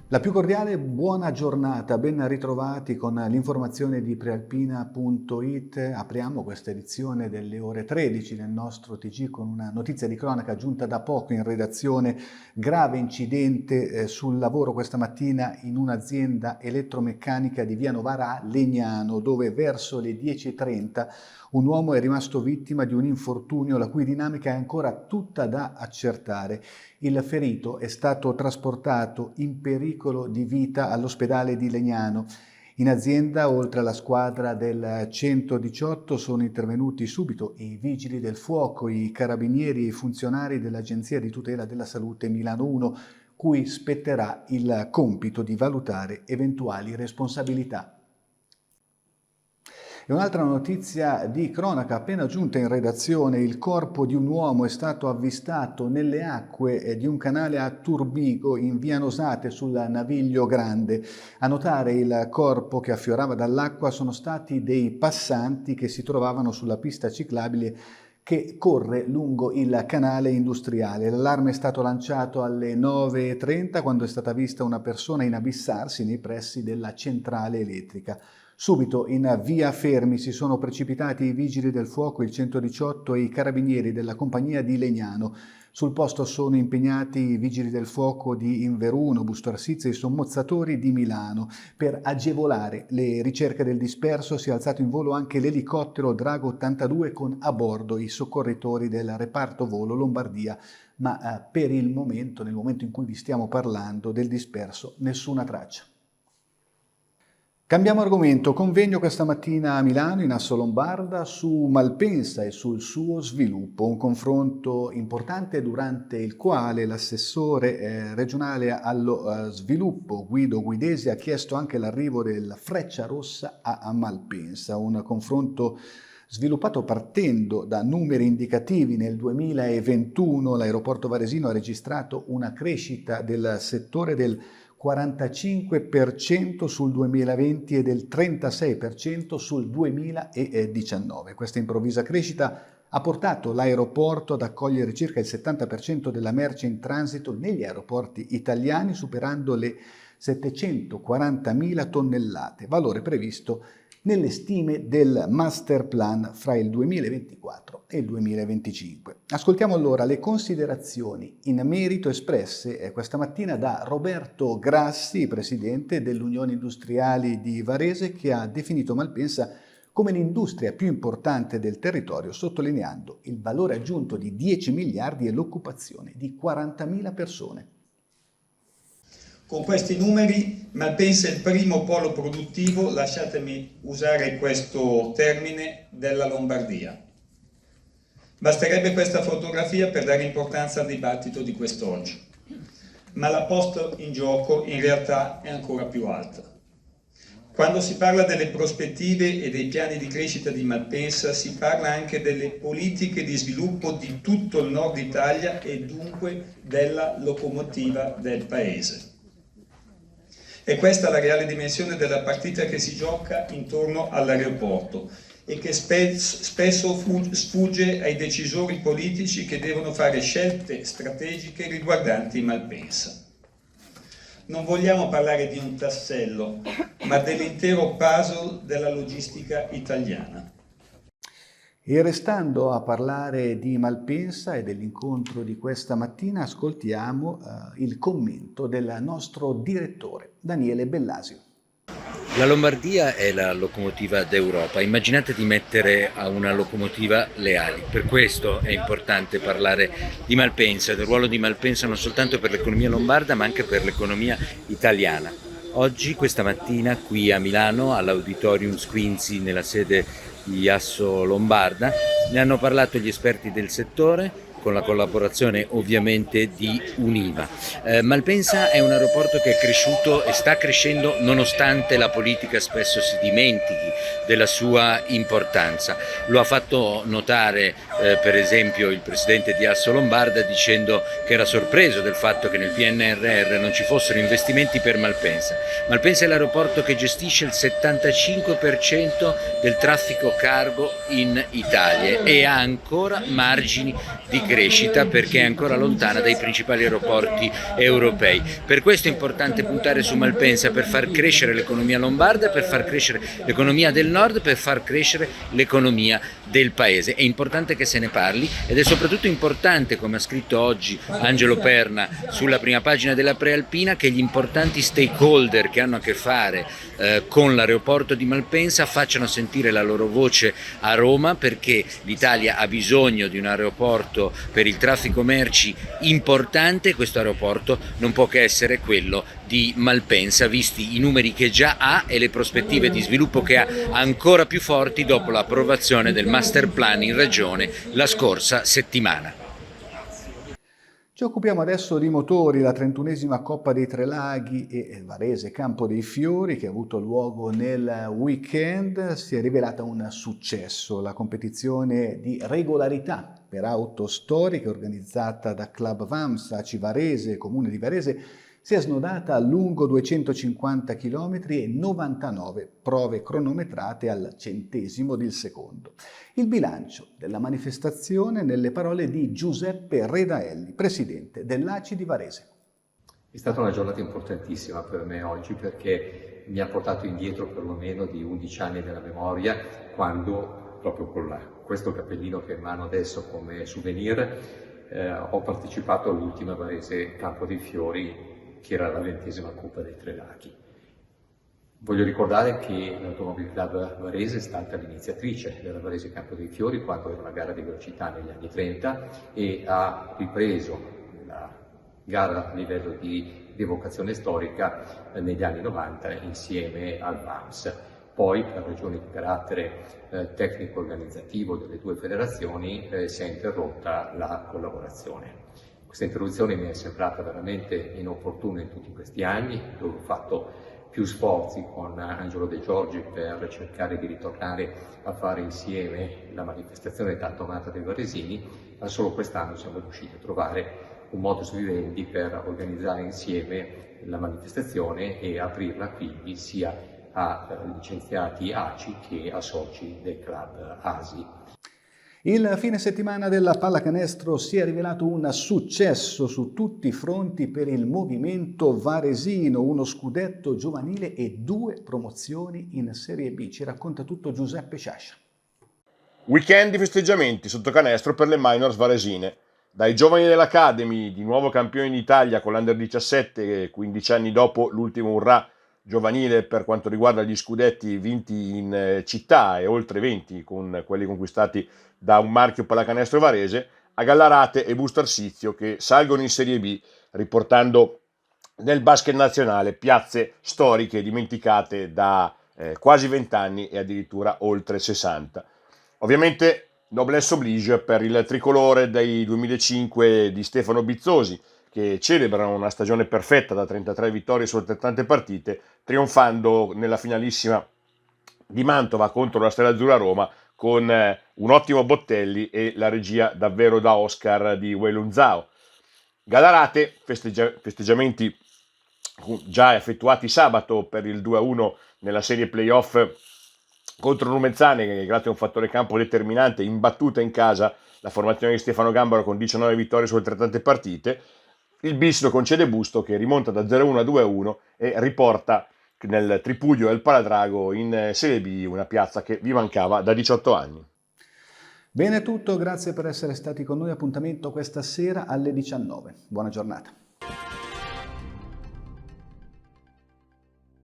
La più cordiale buona giornata, ben ritrovati con l'informazione di Prealpina.it. Apriamo questa edizione delle ore 13 del nostro TG con una notizia di cronaca giunta da poco in redazione. Grave incidente sul lavoro questa mattina in un'azienda elettromeccanica di Via Novara a Legnano, dove verso le 10:30 un uomo è rimasto vittima di un infortunio la cui dinamica è ancora tutta da accertare. Il ferito è stato trasportato in pericolo di vita all'ospedale di Legnano. In azienda, oltre alla squadra del 118, sono intervenuti subito i vigili del fuoco, i carabinieri e i funzionari dell'Agenzia di tutela della salute Milano 1, cui spetterà il compito di valutare eventuali responsabilità. E un'altra notizia di cronaca appena giunta in redazione: il corpo di un uomo è stato avvistato nelle acque di un canale a Turbigo in via Nosate sul Naviglio Grande. A notare il corpo che affiorava dall'acqua sono stati dei passanti che si trovavano sulla pista ciclabile che corre lungo il canale industriale. L'allarme è stato lanciato alle 9:30 quando è stata vista una persona inabissarsi nei pressi della centrale elettrica. Subito in via Fermi si sono precipitati i vigili del fuoco, il 118 e i carabinieri della compagnia di Legnano. Sul posto sono impegnati i vigili del fuoco di Inveruno, Busto Arsizio e i sommozzatori di Milano. Per agevolare le ricerche del disperso si è alzato in volo anche l'elicottero Drago 82 con a bordo i soccorritori del reparto volo Lombardia, ma per il momento, nel momento in cui vi stiamo parlando, del disperso nessuna traccia. Cambiamo argomento. Convegno questa mattina a Milano, in Assolombarda, su Malpensa e sul suo sviluppo. Un confronto importante durante il quale l'assessore regionale allo sviluppo Guido Guidesi ha chiesto anche l'arrivo del Frecciarossa a Malpensa. Un confronto sviluppato partendo da numeri indicativi. Nel 2021 l'aeroporto varesino ha registrato una crescita del settore del 45% sul 2020 e del 36% sul 2019. Questa improvvisa crescita ha portato l'aeroporto ad accogliere circa il 70% della merce in transito negli aeroporti italiani, superando le 740.000 tonnellate, valore previsto nelle stime del master plan fra il 2024 e il 2025. Ascoltiamo allora le considerazioni in merito espresse questa mattina da Roberto Grassi, presidente dell'Unione Industriali di Varese, che ha definito Malpensa come l'industria più importante del territorio, sottolineando il valore aggiunto di 10 miliardi e l'occupazione di 40.000 persone. Con questi numeri Malpensa è il primo polo produttivo, lasciatemi usare questo termine, della Lombardia. Basterebbe questa fotografia per dare importanza al dibattito di quest'oggi, ma la posta in gioco in realtà è ancora più alta. Quando si parla delle prospettive e dei piani di crescita di Malpensa, si parla anche delle politiche di sviluppo di tutto il nord Italia e dunque della locomotiva del paese. È questa la reale dimensione della partita che si gioca intorno all'aeroporto e che spesso sfugge ai decisori politici che devono fare scelte strategiche riguardanti Malpensa. Non vogliamo parlare di un tassello, ma dell'intero puzzle della logistica italiana. E restando a parlare di Malpensa e dell'incontro di questa mattina, ascoltiamo il commento del nostro direttore, Daniele Bellasio. La Lombardia è la locomotiva d'Europa. Immaginate di mettere a una locomotiva le ali. Per questo è importante parlare di Malpensa, del ruolo di Malpensa non soltanto per l'economia lombarda ma anche per l'economia italiana. Oggi, questa mattina, qui a Milano, all'Auditorium Squinzi, nella sede di Assolombarda, ne hanno parlato gli esperti del settore, con la collaborazione ovviamente di Univa. Malpensa è un aeroporto che è cresciuto e sta crescendo nonostante la politica spesso si dimentichi della sua importanza. Lo ha fatto notare per esempio il presidente di Assolombarda, dicendo che era sorpreso del fatto che nel PNRR non ci fossero investimenti per Malpensa. Malpensa è l'aeroporto che gestisce il 75% del traffico cargo in Italia e ha ancora margini di crescita. crescita perché è ancora lontana dai principali aeroporti europei. Per questo è importante puntare su Malpensa per far crescere l'economia lombarda, per far crescere l'economia del nord, per far crescere l'economia del paese. È importante che se ne parli ed è soprattutto importante, come ha scritto oggi Angelo Perna sulla prima pagina della Prealpina, che gli importanti stakeholder che hanno a che fare con l'aeroporto di Malpensa facciano sentire la loro voce a Roma, perché l'Italia ha bisogno di un aeroporto per il traffico merci importante e questo aeroporto non può che essere quello di Malpensa, visti i numeri che già ha e le prospettive di sviluppo che ha ancora più forti dopo l'approvazione del master plan in regione la scorsa settimana. Ci occupiamo adesso di motori. La 31esima Coppa dei Tre Laghi e Varese Campo dei Fiori, che ha avuto luogo nel weekend, si è rivelata un successo. La competizione di regolarità per auto storiche organizzata da Club Vams, ACI Varese, Comune di Varese, si è snodata lungo 250 km e 99 prove cronometrate al centesimo del secondo. Il bilancio della manifestazione nelle parole di Giuseppe Redaelli, presidente dell'ACI di Varese. È stata una giornata importantissima per me oggi perché mi ha portato indietro perlomeno di 11 anni della memoria, quando proprio con questo cappellino che ho in mano adesso come souvenir ho partecipato all'ultima Varese Campo dei Fiori, che era la 20esima Coppa dei Tre Laghi. Voglio ricordare che l'Automobile Club Varese è stata l'iniziatrice della Varese Campo dei Fiori quando era una gara di velocità negli anni 30 e ha ripreso la gara a livello di evocazione storica negli anni 90 insieme al VAMS. Poi, per ragioni di carattere tecnico-organizzativo delle due federazioni, si è interrotta la collaborazione. Questa interruzione mi è sembrata veramente inopportuna in tutti questi anni, dove ho fatto più sforzi con Angelo De Giorgi per cercare di ritornare a fare insieme la manifestazione tanto amata dei varesini, ma solo quest'anno siamo riusciti a trovare un modus vivendi per organizzare insieme la manifestazione e aprirla quindi sia a licenziati ACI che a soci del club ASI. Il fine settimana della pallacanestro si è rivelato un successo su tutti i fronti per il movimento varesino, uno scudetto giovanile e 2 promozioni in Serie B. Ci racconta tutto Giuseppe Sciascia. Weekend di festeggiamenti sotto canestro per le minors varesine. Dai giovani dell'Academy, di nuovo campioni d'Italia con l'Under 17, 15 anni dopo l'ultimo urrà giovanile per quanto riguarda gli scudetti vinti in città e oltre 20 con quelli conquistati da un marchio pallacanestro varese, a Gallarate e Busto Arsizio che salgono in Serie B riportando nel basket nazionale piazze storiche dimenticate da quasi 20 anni e addirittura oltre 60. Ovviamente noblesse oblige per il tricolore dei 2005 di Stefano Bizzosi, che celebrano una stagione perfetta da 33 vittorie su altrettante partite, trionfando nella finalissima di Mantova contro la Stella Azzurra Roma con un ottimo Bottelli e la regia davvero da Oscar di Weilun Zhao. Gallarate, festeggiamenti già effettuati sabato per il 2-1 nella serie playoff contro Lumezzane, che grazie a un fattore campo determinante imbattuta in casa la formazione di Stefano Gambaro con 19 vittorie su altrettante partite. Il bis lo concede Busto, che rimonta da 0-1 a 2-1 e riporta nel tripudio del Paladrago in Serie B, una piazza che vi mancava da 18 anni. Bene, è tutto, grazie per essere stati con noi. Appuntamento questa sera alle 19. Buona giornata.